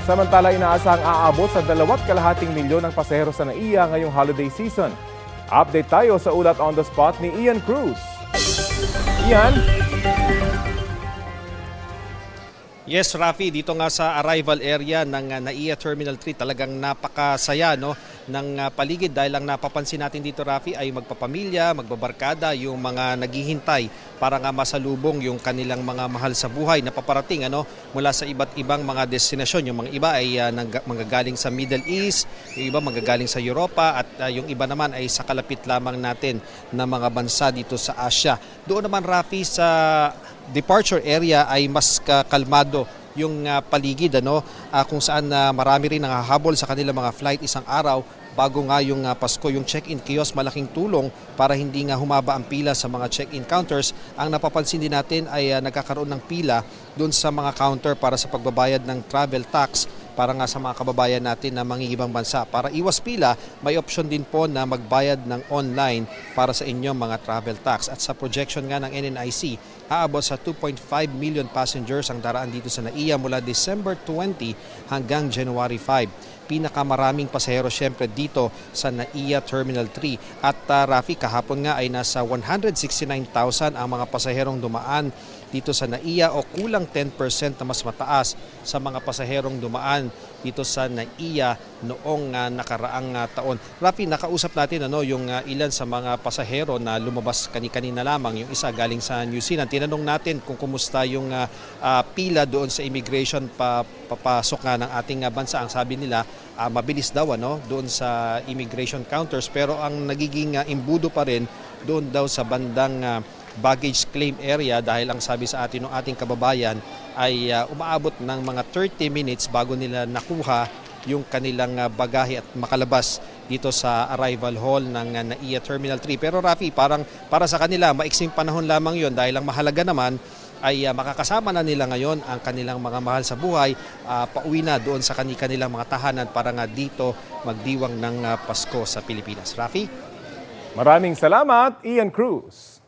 Samantala, inaasahang aabot sa 2.5 milyon ng pasahero sa NAIA ngayong holiday season. Update tayo sa ulat on the spot ni Ian Cruz. Ian? Yes, Rafi, dito nga sa arrival area ng NAIA Terminal 3 talagang napakasaya ng paligid dahil ang napapansin natin dito, Rafi, ay magpapamilya, magbabarkada, yung mga naghihintay para nga masalubong yung kanilang mga mahal sa buhay na paparating mula sa iba't ibang mga destinasyon. Yung mga iba ay manggagaling sa Middle East, yung iba manggagaling sa Europa at yung iba naman ay sa kalapit lamang natin na mga bansa dito sa Asia. Doon naman, Rafi, sa departure area ay mas kalmado yung paligid kung saan marami rin nanghahabol sa kanilang mga flight isang araw bago nga yung Pasko. Yung check-in kiosk malaking tulong para hindi nga humaba ang pila sa mga check-in counters. Ang napapansin din natin ay nagkakaroon ng pila doon sa mga counter para sa pagbabayad ng travel tax para nga sa mga kababayan natin na mangingibang bansa. Para iwas pila, may option din po na magbayad ng online para sa inyong mga travel tax. At sa projection nga ng NNIC, aabot sa 2.5 million passengers ang daraan dito sa NAIA mula December 20 hanggang January 5. Pinakamaraming pasahero syempre dito sa NAIA Terminal 3. At Rafi, kahapon nga ay nasa 169,000 ang mga pasaherong dumaan dito sa NAIA o kulang 10% na mas mataas sa mga pasaherong dumaan dito sa NAIA noong nakaraang taon. Rafi, nakausap natin yung ilan sa mga pasahero na lumabas kani-kanina lamang. Yung isa galing sa New Zealand. Tinanong natin kung kumusta yung pila doon sa immigration papasok nga ng ating bansa. Ang sabi nila, mabilis daw doon sa immigration counters, pero ang nagiging imbudo pa rin doon daw sa bandang baggage claim area dahil ang sabi sa atin ng ating kababayan ay umaabot ng mga 30 minutes bago nila nakuha yung kanilang bagahe at makalabas dito sa arrival hall ng NAIA Terminal 3. Pero Rafi, parang para sa kanila maiksing panahon lamang yon dahil ang mahalaga naman ay makakasama na nila ngayon ang kanilang mga mahal sa buhay, pauwi na doon sa kanilang mga tahanan para nga dito magdiwang ng Pasko sa Pilipinas. Rafi? Maraming salamat, Ian Cruz.